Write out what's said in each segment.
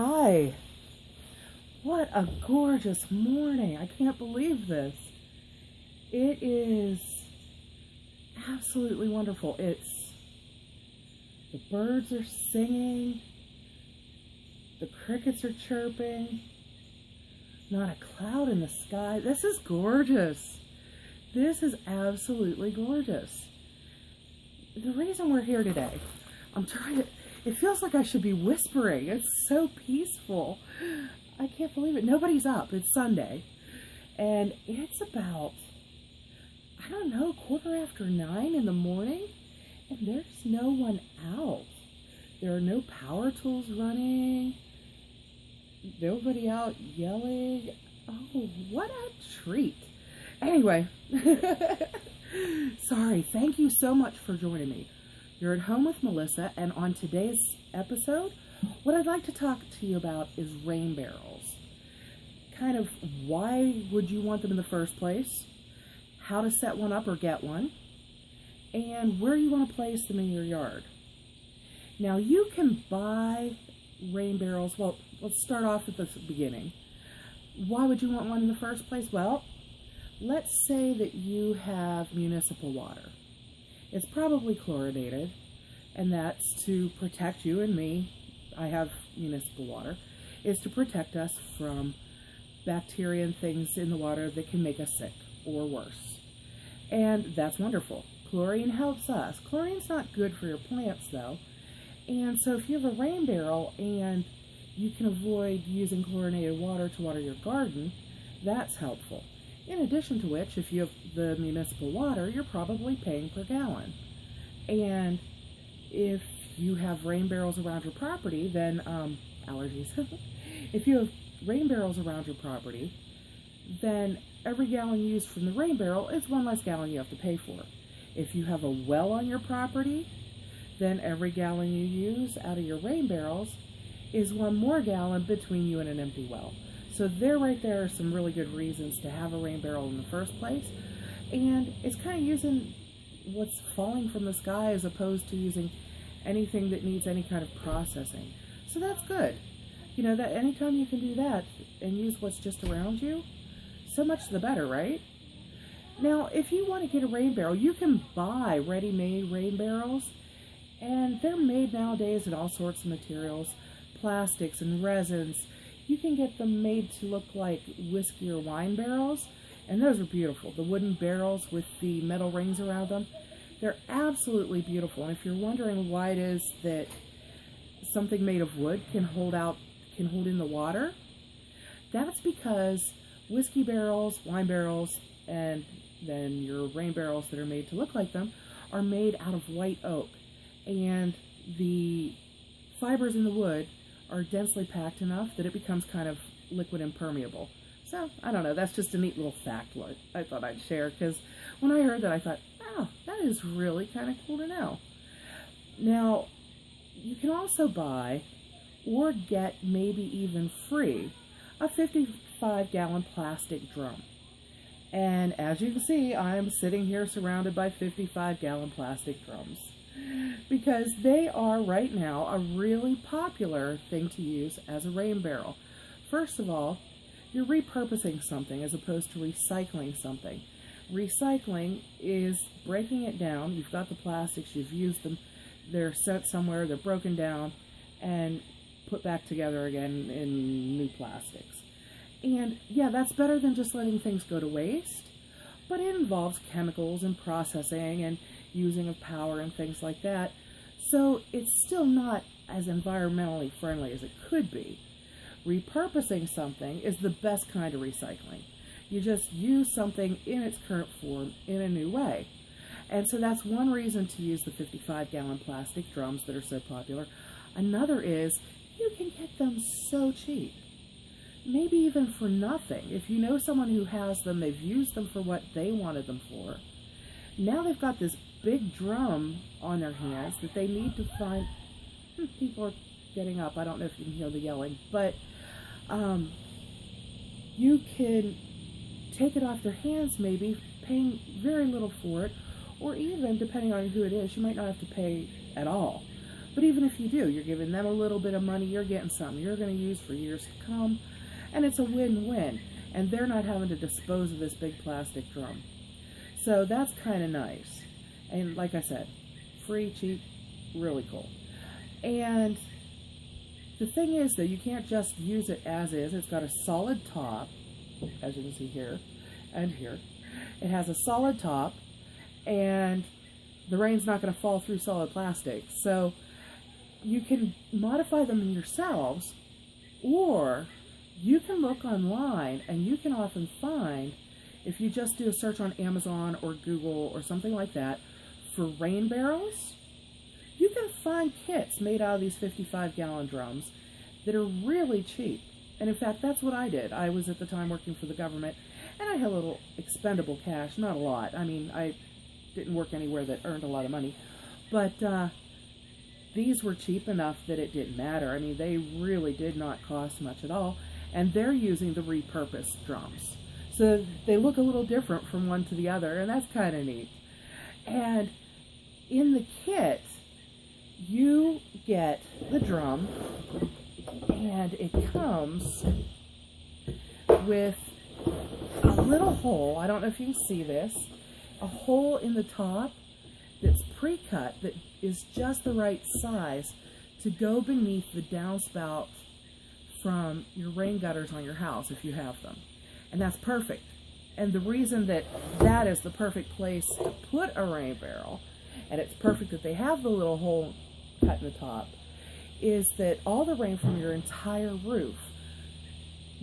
Hi, what a gorgeous morning. I can't believe this. It is absolutely wonderful. The birds are singing, the crickets are chirping, not a cloud in the sky. This is gorgeous. This is absolutely gorgeous. The reason we're here today, it feels like I should be whispering. It's so peaceful. I can't believe it. Nobody's up. It's Sunday. And it's about, I don't know, 9:15 in the morning. And there's no one out. There are no power tools running. Nobody out yelling. Oh, what a treat. Anyway, sorry. Thank you so much for joining me. You're at home with Melissa, and on today's episode, what I'd like to talk to you about is rain barrels. Kind of why would you want them in the first place, how to set one up or get one, and where you want to place them in your yard. Now, you can buy rain barrels. Well, let's start off at the beginning. Why would you want one in the first place? Well, let's say that you have municipal water. It's probably chlorinated, and that's to protect you and me. I have municipal water. Is to protect us from bacteria and things in the water that can make us sick or worse. And that's wonderful. Chlorine helps us. Chlorine's not good for your plants, though. And so if you have a rain barrel and you can avoid using chlorinated water to water your garden, that's helpful. In addition to which, if you have the municipal water, you're probably paying per gallon. And if you have rain barrels around your property, then, allergies. If you have rain barrels around your property, then every gallon used from the rain barrel is one less gallon you have to pay for. If you have a well on your property, then every gallon you use out of your rain barrels is one more gallon between you and an empty well. So right there are some really good reasons to have a rain barrel in the first place. And it's kind of using what's falling from the sky as opposed to using anything that needs any kind of processing. So that's good. You know, that anytime you can do that and use what's just around you, so much the better, right? Now, if you want to get a rain barrel, you can buy ready-made rain barrels, and they're made nowadays in all sorts of materials, plastics and resins. You can get them made to look like whiskey or wine barrels, and those are beautiful. The wooden barrels with the metal rings around them, they're absolutely beautiful. And if you're wondering why it is that something made of wood can hold in the water, that's because whiskey barrels, wine barrels, and then your rain barrels that are made to look like them are made out of white oak. And the fibers in the wood are densely packed enough that it becomes kind of liquid impermeable. So, I don't know, that's just a neat little fact I thought I'd share, because when I heard that, I thought, oh, that is really kind of cool to know. Now, you can also buy, or get maybe even free, a 55-gallon plastic drum. And as you can see, I'm sitting here surrounded by 55-gallon plastic drums, because they are right now a really popular thing to use as a rain barrel. First of all, you're repurposing something as opposed to recycling something. Recycling is breaking it down. You've got the plastics, you've used them, they're sent somewhere, they're broken down and put back together again in new plastics. And yeah, that's better than just letting things go to waste, but it involves chemicals and processing and using of power and things like that. So it's still not as environmentally friendly as it could be. Repurposing something is the best kind of recycling. You just use something in its current form in a new way. And so that's one reason to use the 55-gallon plastic drums that are so popular. Another is you can get them so cheap. Maybe even for nothing. If you know someone who has them, they've used them for what they wanted them for. Now they've got this big drum on their hands that they need to find. People are getting up. I don't know if you can hear the yelling, but you can take it off their hands, maybe paying very little for it, or even, depending on who it is, you might not have to pay at all. But even if you do, you're giving them a little bit of money, you're getting something you're going to use for years to come, and it's a win-win. And they're not having to dispose of this big plastic drum. So that's kind of nice. And like I said, free, cheap, really cool. And the thing is, though, you can't just use it as is. It's got a solid top, as you can see here and here. It has a solid top, and the rain's not going to fall through solid plastic. So you can modify them yourselves, or you can look online, and you can often find, if you just do a search on Amazon or Google or something like that, for rain barrels, you can find kits made out of these 55-gallon drums that are really cheap. And in fact, that's what I did. I was at the time working for the government, and I had a little expendable cash, not a lot. I mean, I didn't work anywhere that earned a lot of money, but these were cheap enough that it didn't matter. I mean, they really did not cost much at all, and they're using the repurposed drums. So they look a little different from one to the other, and that's kind of neat. And in the kit, you get the drum, and it comes with a little hole. I don't know if you can see this. A hole in the top that's pre-cut, that is just the right size to go beneath the downspout from your rain gutters on your house, if you have them. And that's perfect. And the reason that that is the perfect place to put a rain barrel, and it's perfect that they have the little hole cut in the top, is that all the rain from your entire roof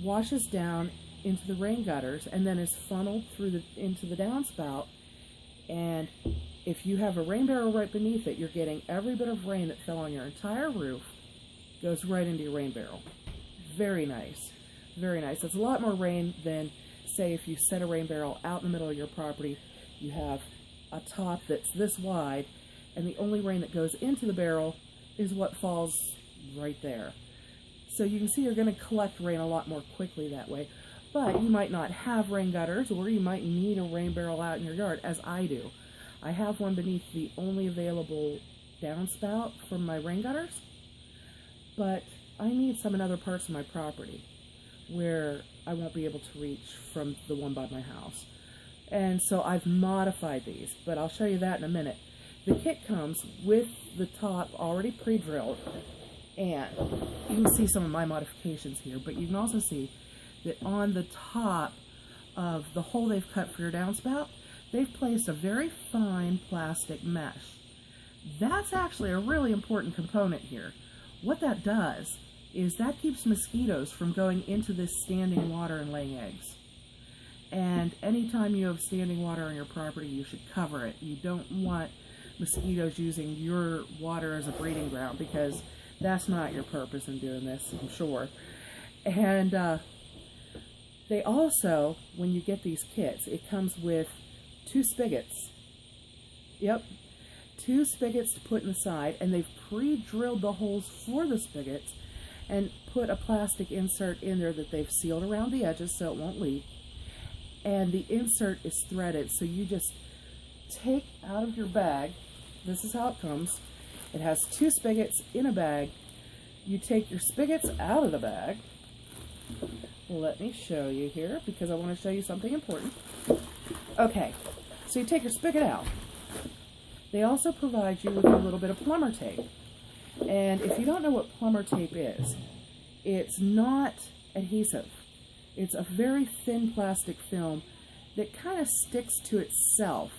washes down into the rain gutters and then is funneled through into the downspout. And if you have a rain barrel right beneath it, you're getting every bit of rain that fell on your entire roof goes right into your rain barrel. Very nice. Very nice. It's a lot more rain than, say, if you set a rain barrel out in the middle of your property. You have a top that's this wide, and the only rain that goes into the barrel is what falls right there. So you can see you're going to collect rain a lot more quickly that way. But you might not have rain gutters, or you might need a rain barrel out in your yard, as I do. I have one beneath the only available downspout from my rain gutters, but I need some in other parts of my property where I won't be able to reach from the one by my house. And so I've modified these, but I'll show you that in a minute. The kit comes with the top already pre-drilled, and you can see some of my modifications here, but you can also see that on the top of the hole they've cut for your downspout, they've placed a very fine plastic mesh. That's actually a really important component here. What that does is that keeps mosquitoes from going into this standing water and laying eggs. And anytime you have standing water on your property, you should cover it. You don't want mosquitoes using your water as a breeding ground, because that's not your purpose in doing this, I'm sure. And they also, when you get these kits, it comes with 2 spigots. Yep, 2 spigots to put in the side, and they've pre-drilled the holes for the spigots and put a plastic insert in there that they've sealed around the edges so it won't leak. And the insert is threaded, so you just take out of your bag, this is how it comes. It has 2 spigots in a bag. You take your spigots out of the bag. Let me show you here, because I want to show you something important. Okay, so you take your spigot out. They also provide you with a little bit of plumber tape. And if you don't know what plumber tape is, it's not adhesive. It's a very thin plastic film that kind of sticks to itself.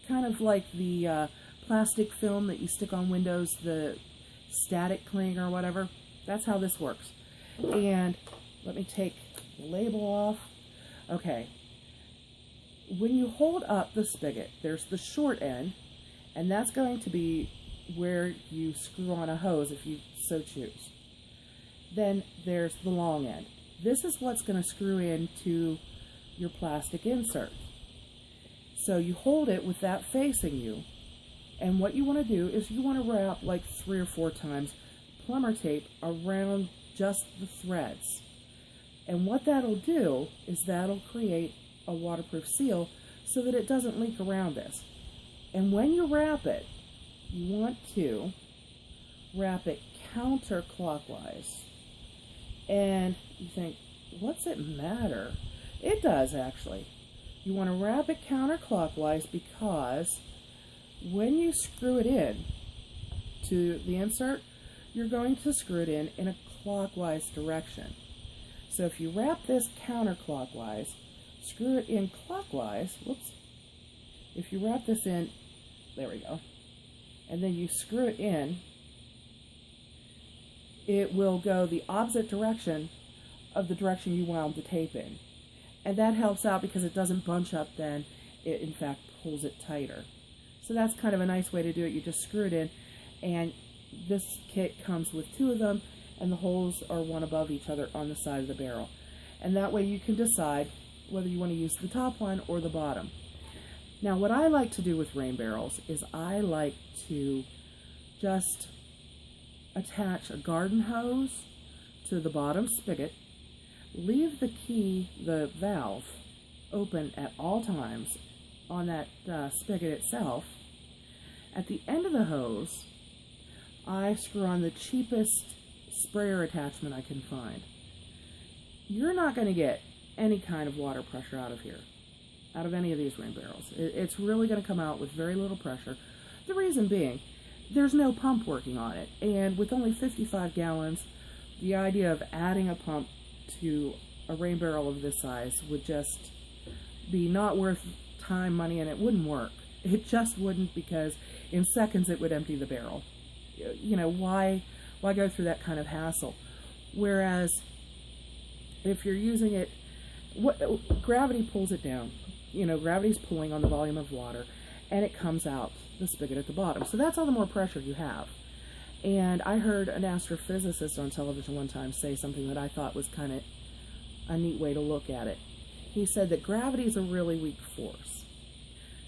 Kind of like the plastic film that you stick on windows, the static cling or whatever. That's how this works. And let me take the label off. Okay. When you hold up the spigot, there's the short end, and that's going to be where you screw on a hose if you so choose. Then there's the long end. This is what's going to screw into your plastic insert. So you hold it with that facing you, and what you want to do is you want to wrap like 3 or 4 times plumber tape around just the threads. And what that'll do is that'll create a waterproof seal so that it doesn't leak around this. And when you wrap it, you want to wrap it counterclockwise. And you think, what's it matter? It does, actually. You want to wrap it counterclockwise because when you screw it in to the insert, you're going to screw it in a clockwise direction. So if you wrap this counterclockwise, screw it in clockwise, whoops, if you wrap this in, there we go, and then you screw it in, it will go the opposite direction of the direction you wound the tape in. And that helps out because it doesn't bunch up then, it in fact pulls it tighter. So that's kind of a nice way to do it. You just screw it in, and this kit comes with two of them, and the holes are one above each other on the side of the barrel. And that way you can decide whether you want to use the top one or the bottom. Now what I like to do with rain barrels is I like to just attach a garden hose to the bottom spigot, leave the valve open at all times on that spigot itself. At the end of the hose, I screw on the cheapest sprayer attachment I can find. You're not going to get any kind of water pressure out of here, out of any of these rain barrels. It's really going to come out with very little pressure. The reason being, there's no pump working on it, and with only 55 gallons, the idea of adding a pump to a rain barrel of this size would just be not worth time, money, and it wouldn't work. It just wouldn't, because in seconds it would empty the barrel. You know, why go through that kind of hassle? Whereas if you're using it, gravity pulls it down. You know, gravity's pulling on the volume of water, and it comes out the spigot at the bottom. So that's all the more pressure you have. And I heard an astrophysicist on television one time say something that I thought was kind of a neat way to look at it. He said that gravity is a really weak force.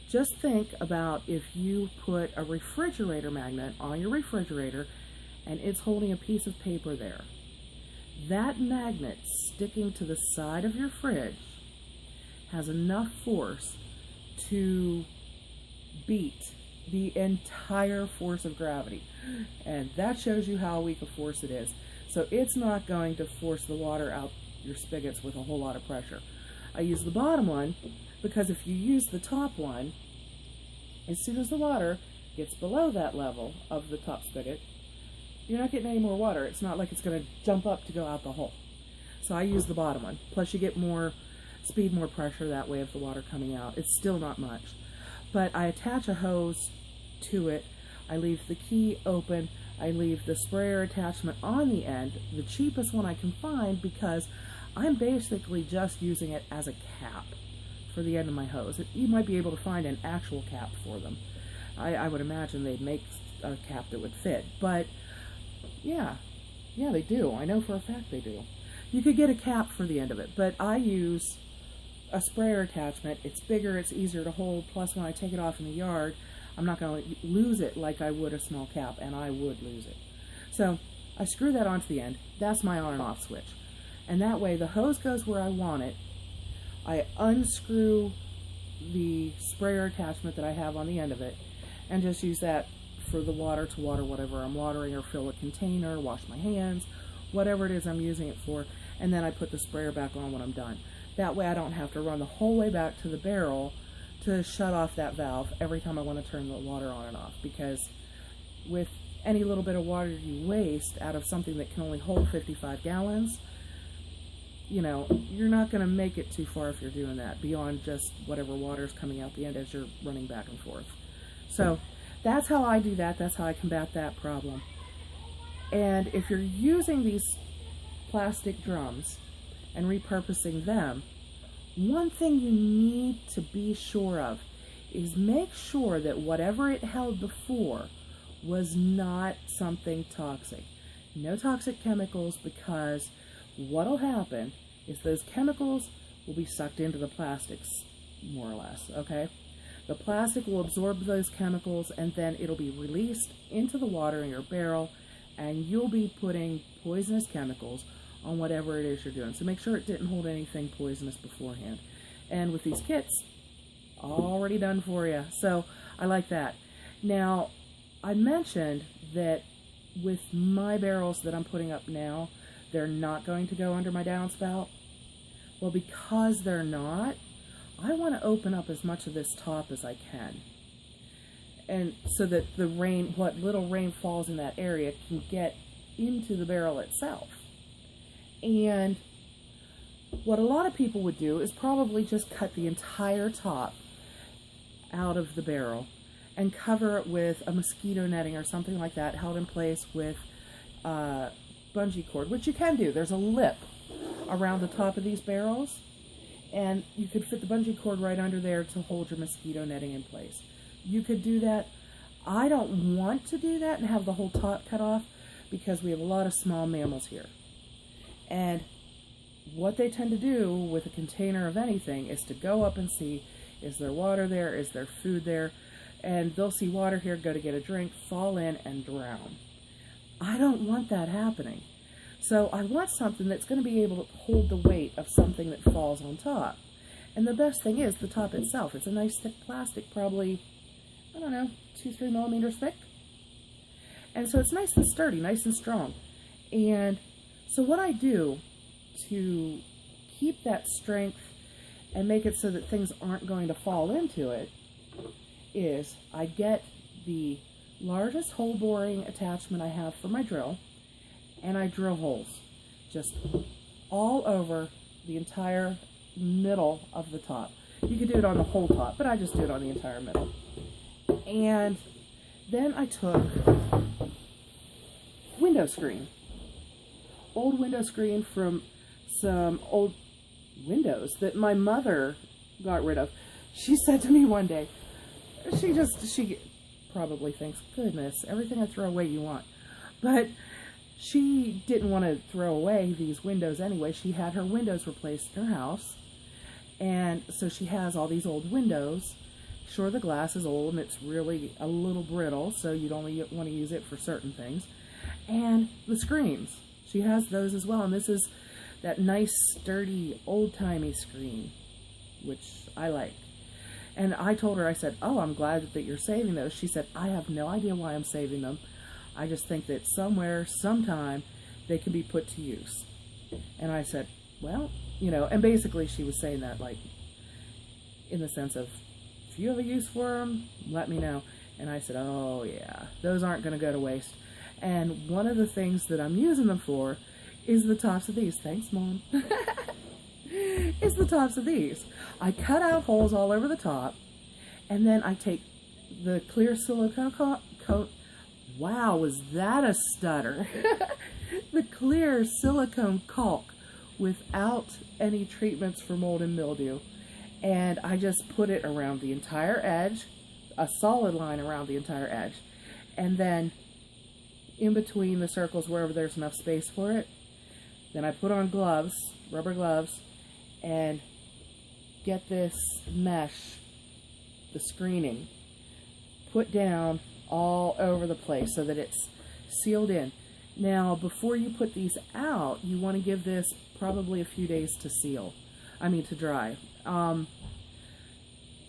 Just think about if you put a refrigerator magnet on your refrigerator and it's holding a piece of paper there. That magnet sticking to the side of your fridge has enough force to beat the entire force of gravity. And that shows you how weak a force it is. So it's not going to force the water out your spigots with a whole lot of pressure. I use the bottom one because if you use the top one, as soon as the water gets below that level of the top spigot, you're not getting any more water. It's not like it's going to jump up to go out the hole. So I use the bottom one. Plus you get more speed, more pressure that way of the water coming out. It's still not much. But I attach a hose to it. I leave the key open. I leave the sprayer attachment on the end, the cheapest one I can find, because I'm basically just using it as a cap for the end of my hose. You might be able to find an actual cap for them. I would imagine they'd make a cap that would fit. But yeah, they do. I know for a fact they do. You could get a cap for the end of it, but I use a sprayer attachment. It's bigger, it's easier to hold, plus when I take it off in the yard, I'm not going to lose it like I would a small cap, and I would lose it. So I screw that onto the end. That's my on and off switch. And that way the hose goes where I want it. I unscrew the sprayer attachment that I have on the end of it and just use that for the water to water whatever I'm watering, or fill a container, wash my hands, whatever it is I'm using it for, and then I put the sprayer back on when I'm done. That way I don't have to run the whole way back to the barrel to shut off that valve every time I want to turn the water on and off, because with any little bit of water you waste out of something that can only hold 55 gallons, you know, you're not going to make it too far if you're doing that, beyond just whatever water is coming out the end as you're running back and forth. So that's how I do that. That's how I combat that problem. And if you're using these plastic drums and repurposing them, one thing you need to be sure of is make sure that whatever it held before was not something toxic. No toxic chemicals, because what'll happen is those chemicals will be sucked into the plastics, more or less, okay? The plastic will absorb those chemicals, and then it'll be released into the water in your barrel, and you'll be putting poisonous chemicals on whatever it is you're doing. So make sure it didn't hold anything poisonous beforehand. And with these kits, already done for you. So I like that. Now, I mentioned that with my barrels that I'm putting up now, they're not going to go under my downspout. Well, because they're not, I want to open up as much of this top as I can. And so that the rain, what little rain falls in that area, can get into the barrel itself. And what a lot of people would do is probably just cut the entire top out of the barrel and cover it with a mosquito netting or something like that, held in place with bungee cord, which you can do. There's a lip around the top of these barrels, and you could fit the bungee cord right under there to hold your mosquito netting in place. You could do that. I don't want to do that and have the whole top cut off because we have a lot of small mammals here. And what they tend to do with a container of anything is to go up and see, is there water there? Is there food there? And they'll see water here, go to get a drink, fall in and drown. I don't want that happening. So I want something that's going to be able to hold the weight of something that falls on top. And the best thing is the top itself. It's a nice thick plastic, probably, I don't know, 2-3 millimeters thick. And so it's nice and sturdy, nice and strong. And so what I do to keep that strength and make it so that things aren't going to fall into it is I get the largest hole boring attachment I have for my drill, and I drill holes just all over the entire middle of the top. You could do it on the whole top, but I just do it on the entire middle. And then I took window screen, old window screen from some old windows that my mother got rid of. She said to me one day, she probably thinks, goodness, everything I throw away you want. But she didn't want to throw away these windows anyway. She had her windows replaced in her house. And so she has all these old windows. Sure, the glass is old and it's really a little brittle, so you'd only want to use it for certain things. And the screens, she has those as well. And this is that nice, sturdy, old-timey screen, which I like. And I told her, I said, oh, I'm glad that you're saving those. She said, I have no idea why I'm saving them. I just think that somewhere, sometime, they can be put to use. And I said, well, you know, and basically she was saying that, like, in the sense of, if you have a use for them, let me know. And I said, oh, yeah, those aren't going to go to waste. And one of the things that I'm using them for is the tops of these. Thanks, Mom. Is the tops of these. I cut out holes all over the top, and then I take the clear silicone coat. Wow, was that a stutter? The clear silicone caulk without any treatments for mold and mildew. And I just put it around the entire edge, a solid line around the entire edge. And then in between the circles, wherever there's enough space for it, then I put on gloves, rubber gloves, and get this mesh, the screening, put down all over the place so that it's sealed in. Now, before you put these out, you want to give this probably a few days to to dry.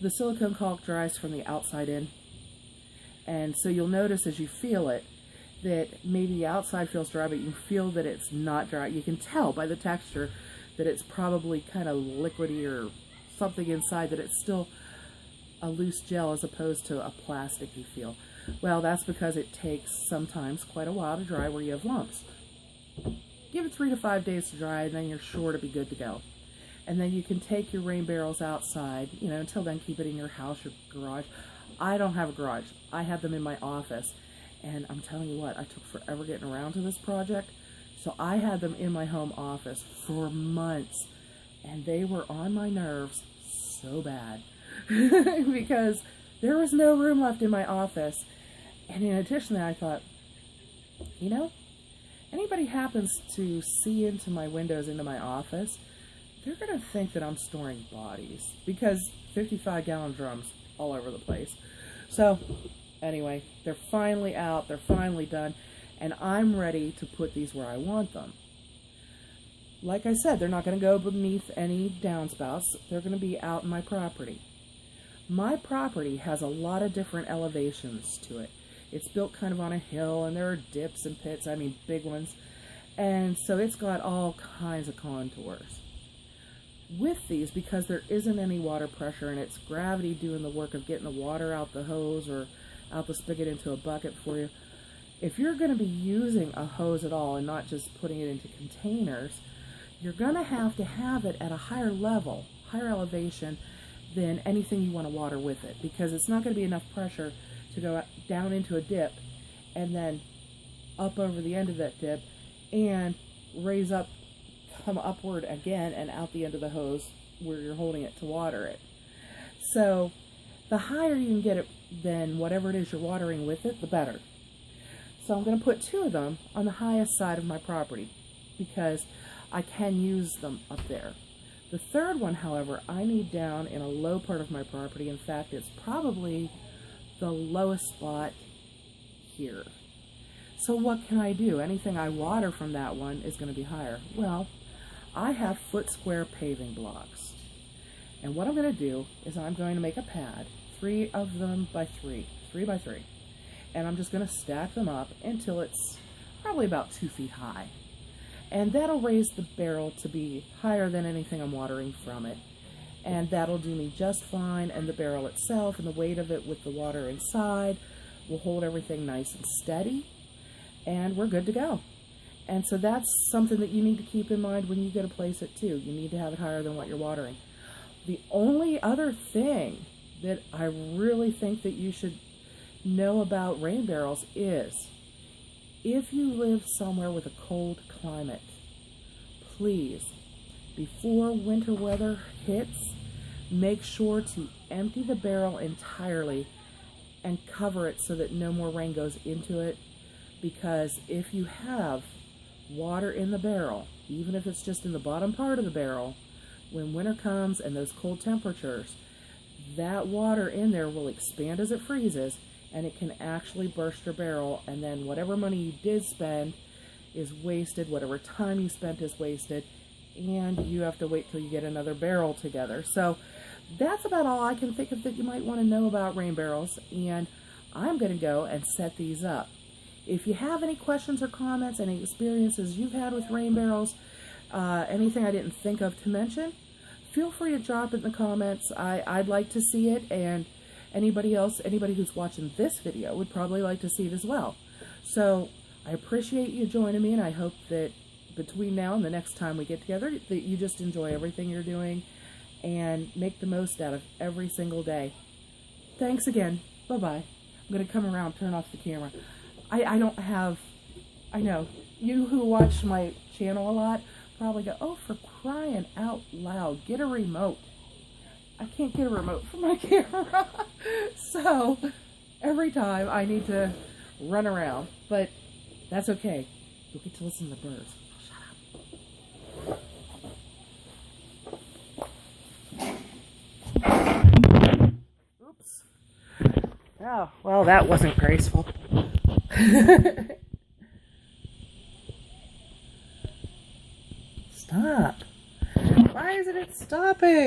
The silicone caulk dries from the outside in, and so you'll notice as you feel it that maybe the outside feels dry, but you feel that it's not dry. You can tell by the texture that it's probably kind of liquidy or something inside, that it's still a loose gel as opposed to a plasticky feel. Well, that's because it takes sometimes quite a while to dry where you have lumps. Give it 3 to 5 days to dry, and then you're sure to be good to go. And then you can take your rain barrels outside. You know, until then, keep it in your house, your garage. I don't have a garage. I have them in my office. And I'm telling you what, I took forever getting around to this project. So I had them in my home office for months. And they were on my nerves so bad. Because there was no room left in my office. And in addition to that, I thought, you know, anybody happens to see into my windows into my office, they're going to think that I'm storing bodies. Because 55-gallon drums all over the place. So anyway, they're finally out, they're finally done, and I'm ready to put these where I want them. Like I said, they're not going to go beneath any downspouts. They're going to be out in my property. My property has a lot of different elevations to it. It's built kind of on a hill, and there are dips and pits, I mean big ones. And so it's got all kinds of contours. With these, because there isn't any water pressure and it's gravity doing the work of getting the water out the hose or out the spigot into a bucket for you, if you're going to be using a hose at all and not just putting it into containers, you're going to have it at a higher level, higher elevation than anything you want to water with it, because it's not going to be enough pressure to go down into a dip and then up over the end of that dip and raise up, come upward again and out the end of the hose where you're holding it to water it. So the higher you can get it than whatever it is you're watering with it, the better. So I'm going to put 2 of them on the highest side of my property because I can use them up there. The third one, however, I need down in a low part of my property. In fact, it's probably the lowest spot here. So what can I do? Anything I water from that one is going to be higher. Well, I have foot square paving blocks. And what I'm going to do is I'm going to make a pad, 3 of them by 3 by 3. And I'm just going to stack them up until it's probably about 2 feet high. And that'll raise the barrel to be higher than anything I'm watering from it. And that'll do me just fine. And the barrel itself and the weight of it with the water inside will hold everything nice and steady. And we're good to go. And so that's something that you need to keep in mind when you go to place it too. You need to have it higher than what you're watering. The only other thing that I really think that you should know about rain barrels is if you live somewhere with a cold climate, please, before winter weather hits, make sure to empty the barrel entirely and cover it so that no more rain goes into it. Because if you have water in the barrel, even if it's just in the bottom part of the barrel, when winter comes and those cold temperatures, that water in there will expand as it freezes, and it can actually burst your barrel, and then whatever money you did spend is wasted, whatever time you spent is wasted, and you have to wait till you get another barrel together. So that's about all I can think of that you might want to know about rain barrels, and I'm going to go and set these up. If you have any questions or comments, any experiences you've had with rain barrels, anything I didn't think of to mention, feel free to drop it in the comments. I'd like to see it, and anybody who's watching this video would probably like to see it as well. So I appreciate you joining me, and I hope that between now and the next time we get together that you just enjoy everything you're doing and make the most out of every single day. Thanks again. Bye-bye. I'm going to come around, turn off the camera. I know, you who watch my channel a lot probably go, oh, for crying out loud, get a remote. I can't get a remote for my camera. So every time I need to run around, but that's okay. You'll get to listen to the birds. Shut up. Oops. Oh, well, that wasn't graceful. Stop. Why isn't it stopping?